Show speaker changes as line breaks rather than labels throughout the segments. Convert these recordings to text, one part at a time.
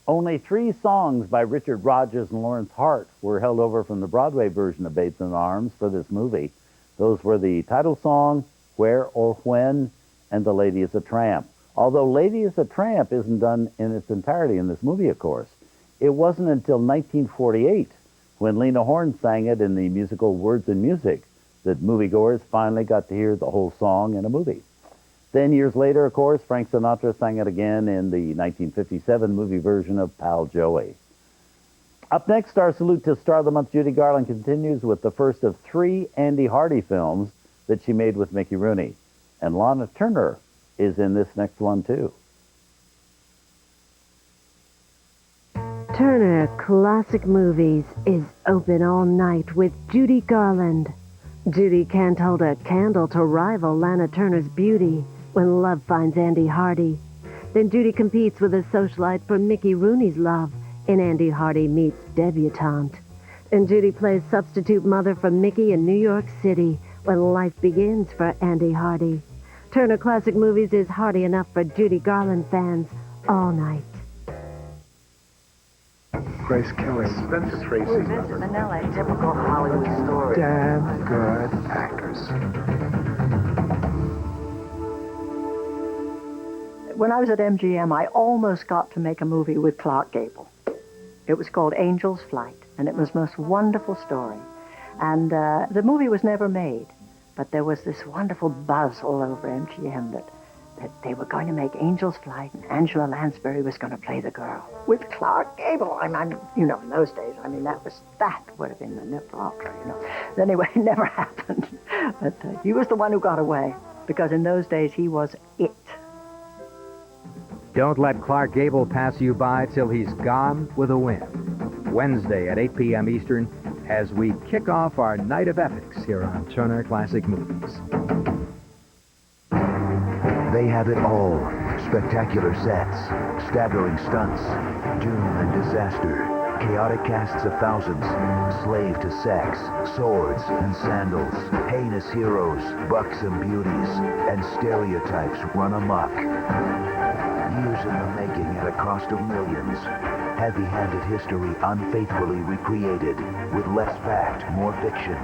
Only 3 songs by Richard Rodgers and Lawrence Hart were held over from the Broadway version of Babes in Arms for this movie. Those were the title song, Where or When, and The Lady is a Tramp. Although Lady is a Tramp isn't done in its entirety in this movie, of course. It wasn't until 1948, when Lena Horne sang it in the musical Words and Music, that moviegoers finally got to hear the whole song in a movie. Then years later, of course, Frank Sinatra sang it again in the 1957 movie version of Pal Joey. Up next, our salute to Star of the Month Judy Garland continues with the first of 3 Andy Hardy films that she made with Mickey Rooney. And Lana Turner is in this next one, too.
Turner Classic Movies is open all night with Judy Garland. Judy can't hold a candle to rival Lana Turner's beauty when love finds Andy Hardy. Then Judy competes with a socialite for Mickey Rooney's love in Andy Hardy Meets Debutante. And Judy plays substitute mother for Mickey in New York City when life begins for Andy Hardy. Turner Classic Movies is Hardy enough for Judy Garland fans all night.
Grace Kelly, Spencer Tracy,
Vincent Minnelli, typical Hollywood story.
damn good actors.
When I was at MGM, I almost got to make a movie with Clark Gable. It was called Angel's Flight, and it was the most wonderful story. And the movie was never made, but there was this wonderful buzz all over MGM that they were going to make Angel's Flight, and Angela Lansbury was going to play the girl with Clark Gable. I mean, you know, in those days, I mean, that would have been the nipple opera, you know. But anyway, it never happened. But he was the one who got away, because in those days, he was it.
Don't let Clark Gable pass you by till he's gone with a win. Wednesday at 8 p.m. Eastern as we kick off our Night of Epics here on Turner Classic Movies.
They have it all. Spectacular sets, staggering stunts, doom and disaster, chaotic casts of thousands, slave to sex, swords and sandals, heinous heroes, buxom beauties, and stereotypes run amok. Years in the making at a cost of millions. Heavy-handed history unfaithfully recreated with less fact, more fiction.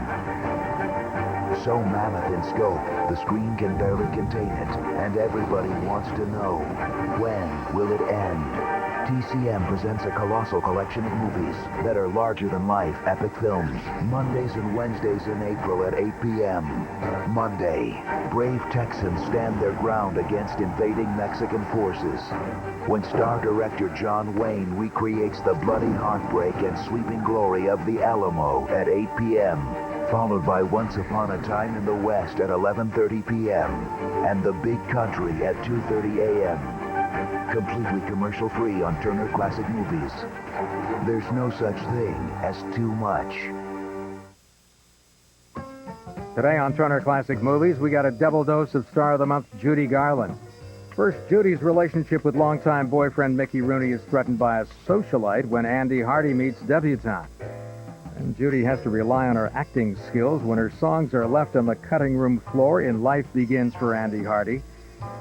So mammoth in scope, the screen can barely contain it, and everybody wants to know, when will it end? TCM presents a colossal collection of movies that are larger-than-life epic films, Mondays and Wednesdays in April at 8 p.m. Monday, brave Texans stand their ground against invading Mexican forces. When star director John Wayne recreates the bloody heartbreak and sweeping glory of the Alamo at 8 p.m., followed by Once Upon a Time in the West at 11:30 p.m. and The Big Country at 2:30 a.m. Completely commercial-free on Turner Classic Movies. There's no such thing as too much.
Today on Turner Classic Movies, we got a double dose of Star of the Month Judy Garland. First, Judy's relationship with longtime boyfriend Mickey Rooney is threatened by a socialite when Andy Hardy meets Debutante. And Judy has to rely on her acting skills when her songs are left on the cutting room floor in Life Begins for Andy Hardy.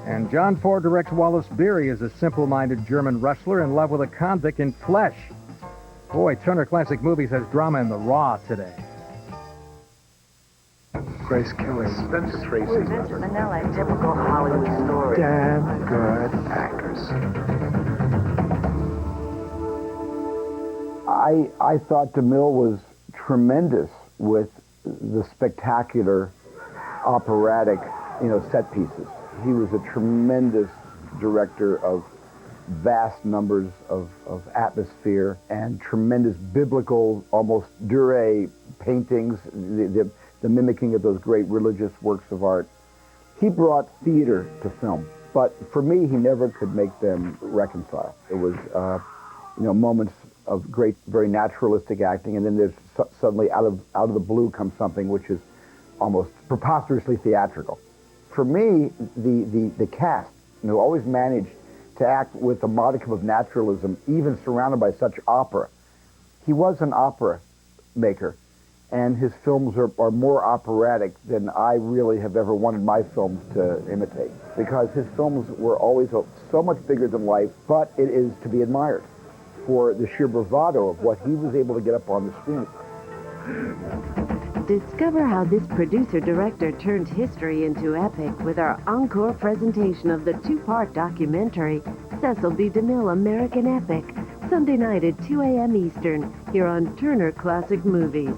And John Ford directs Wallace Beery as a simple-minded German wrestler in love with a convict in Flesh. Boy, Turner Classic Movies has drama in the raw today.
Grace Kelly, Spencer Tracy,
Vincent Minnelli, typical Hollywood story.
damn good actors.
I thought DeMille was tremendous with the spectacular operatic, set pieces. He was a tremendous director of vast numbers of atmosphere and tremendous biblical, almost Durer paintings, the mimicking of those great religious works of art. He brought theater to film, but for me, he never could make them reconcile. It was, moments of great, very naturalistic acting, and then there's suddenly out of the blue comes something which is almost preposterously theatrical. For me, the cast, always managed to act with a modicum of naturalism, even surrounded by such opera. He was an opera maker, and his films are more operatic than I really have ever wanted my films to imitate, because his films were always so much bigger than life, but it is to be admired. for the sheer bravado of what he was able to get up on the screen.
Discover how this producer-director turned history into epic with our encore presentation of the two-part documentary, Cecil B. DeMille American Epic, Sunday night at 2 a.m. Eastern, here on Turner Classic Movies.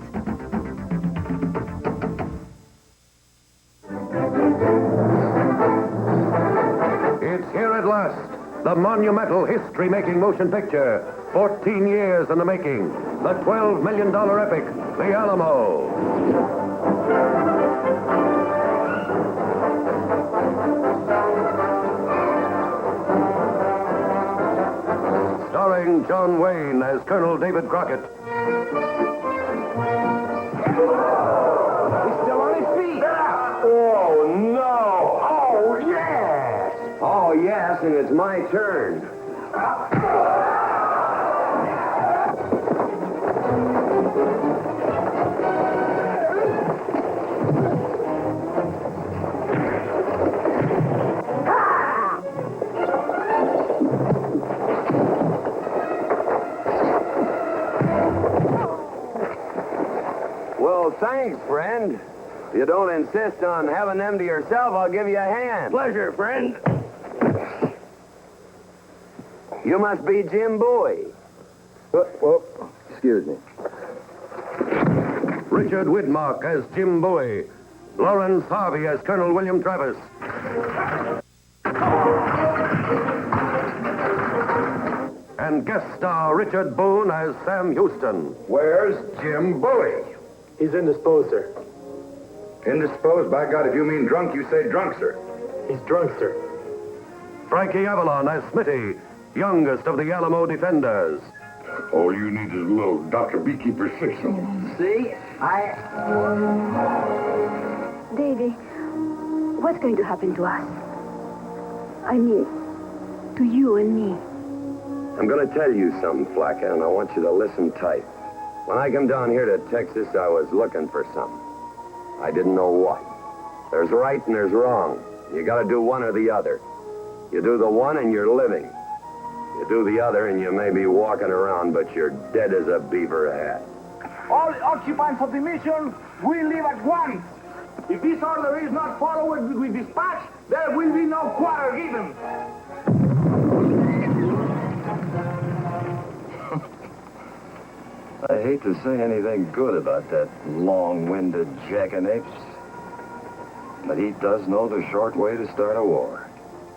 It's here at last, the monumental history-making motion picture, 14 years in the making, the $12 million epic, The Alamo. Starring John Wayne as Colonel David Crockett.
He's still on his feet. Oh, no. Oh, yes.
Oh, yes, and it's my turn. Well, thanks, friend. If you don't insist on having them to yourself, I'll give you a hand. Pleasure, friend. You must be Jim Bowie.
Excuse me.
Richard Widmark as Jim Bowie. Lawrence Harvey as Colonel William Travis. And guest star Richard Boone as Sam Houston.
Where's Jim Bowie?
He's indisposed, sir.
Indisposed? By God, if you mean drunk, you say drunk, sir.
He's drunk, sir.
Frankie Avalon as Smitty, youngest of the Alamo defenders.
All you need is a little Dr. Beekeeper 6.
See?
Davy, what's going to happen to us? I mean, to you and me.
I'm going to tell you something, Flacca, and I want you to listen tight. When I come down here to Texas, I was looking for something. I didn't know what. There's right and there's wrong. You got to do one or the other. You do the one and you're living. You do the other and you may be walking around, but you're dead as a beaver hat.
All occupants of the mission will leave at once. If this order is not followed with dispatch, there will be no quarter given.
I hate to say anything good about that long-winded jackanapes, but he does know the short way to start a war.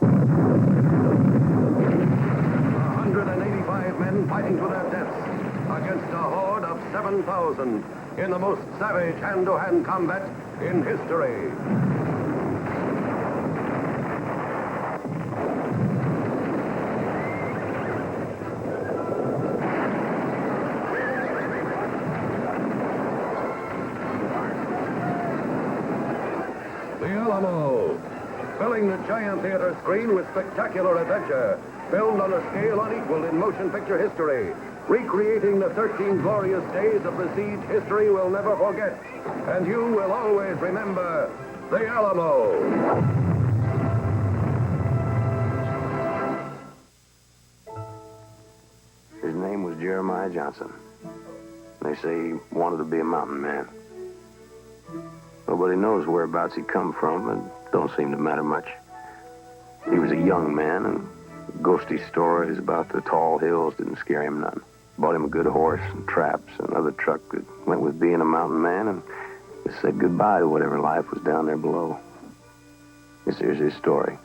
185 men fighting to their deaths against a horde of 7,000 in the most savage hand-to-hand combat in history. The Alamo, filling the giant theater screen with spectacular adventure, filmed on a scale unequaled in motion picture history, recreating the 13 glorious days of the siege history we'll never forget, and you will always remember the Alamo.
His name was Jeremiah Johnson. They say he wanted to be a mountain man. Nobody knows whereabouts he come from, and don't seem to matter much. He was a young man, and ghosty stories about the tall hills didn't scare him none. Bought him a good horse and traps and another truck that went with being a mountain man, and just said goodbye to whatever life was down there below. Here's his story.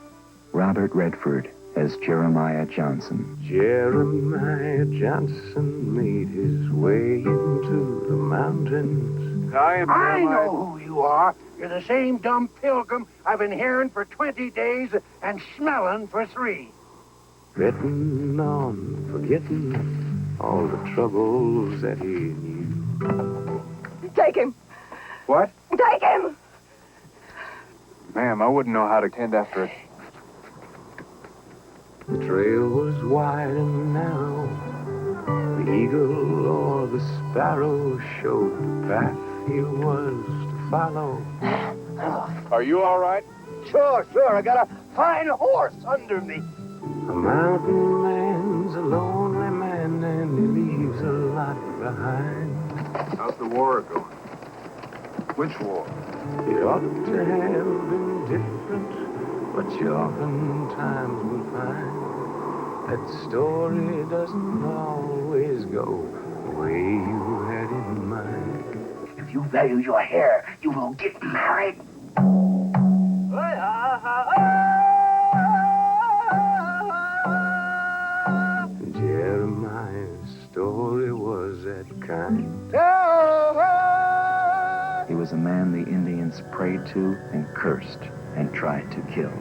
Robert Redford as Jeremiah Johnson.
Jeremiah Johnson made his way into the mountains.
I know who you are. You're the same dumb pilgrim I've been hearing for 20 days and smelling for 3.
Betting on forgetting all the troubles that he knew.
Take him.
What?
Take him.
Ma'am, I wouldn't know how to tend after it.
The trail was wide and narrow. The eagle or the sparrow showed the path he was to follow.
Are you all right?
Sure. I got a fine horse under me.
A mountain man's a lonely man only leaves a lot behind.
How's the war going? Which war?
It ought to have been different, but you oftentimes will find that story doesn't always go the way you had in mind.
If you value your hair, you will get married.
Jeremiah's story was that kind.
He was a man the Indians prayed to and cursed and tried to kill.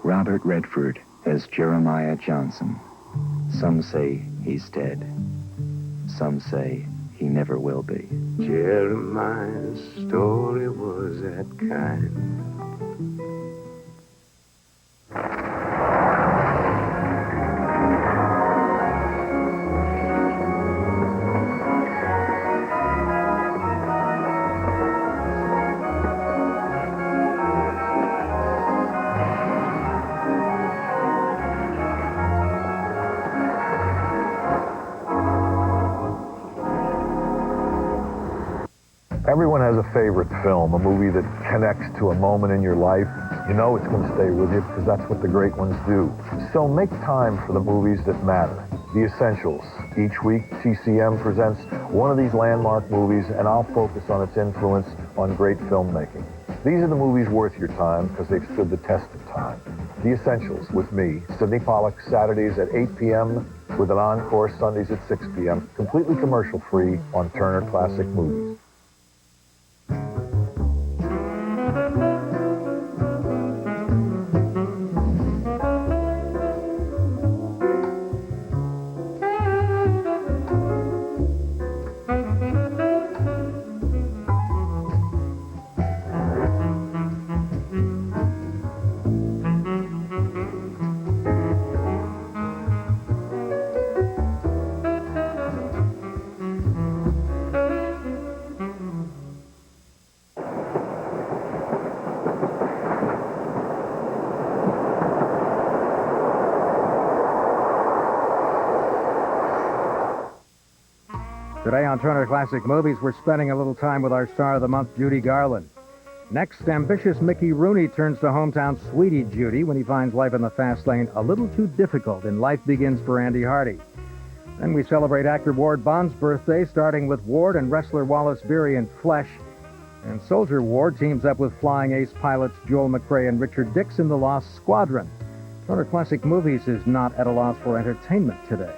Robert Redford as Jeremiah Johnson. Some say he's dead. Some say he never will be.
Jeremiah's story was that kind.
Everyone has a favorite film, a movie that connects to a moment in your life. You know it's going to stay with you because that's what the great ones do. So make time for the movies that matter, the essentials. Each week, TCM presents one of these landmark movies, and I'll focus on its influence on great filmmaking. These are the movies worth your time because they've stood the test of time. The Essentials with me, Sidney Pollack, Saturdays at 8 p.m. with an encore Sundays at 6 p.m. completely commercial-free on Turner Classic Movies.
Today on Turner Classic Movies, we're spending a little time with our star of the month, Judy Garland. Next, ambitious Mickey Rooney turns to hometown sweetie Judy when he finds life in the fast lane a little too difficult in Life Begins for Andy Hardy. Then we celebrate actor Ward Bond's birthday, starting with Ward and wrestler Wallace Beery in Flesh. And Soldier Ward teams up with flying ace pilots Joel McRae and Richard Dix in The Lost Squadron. Turner Classic Movies is not at a loss for entertainment today.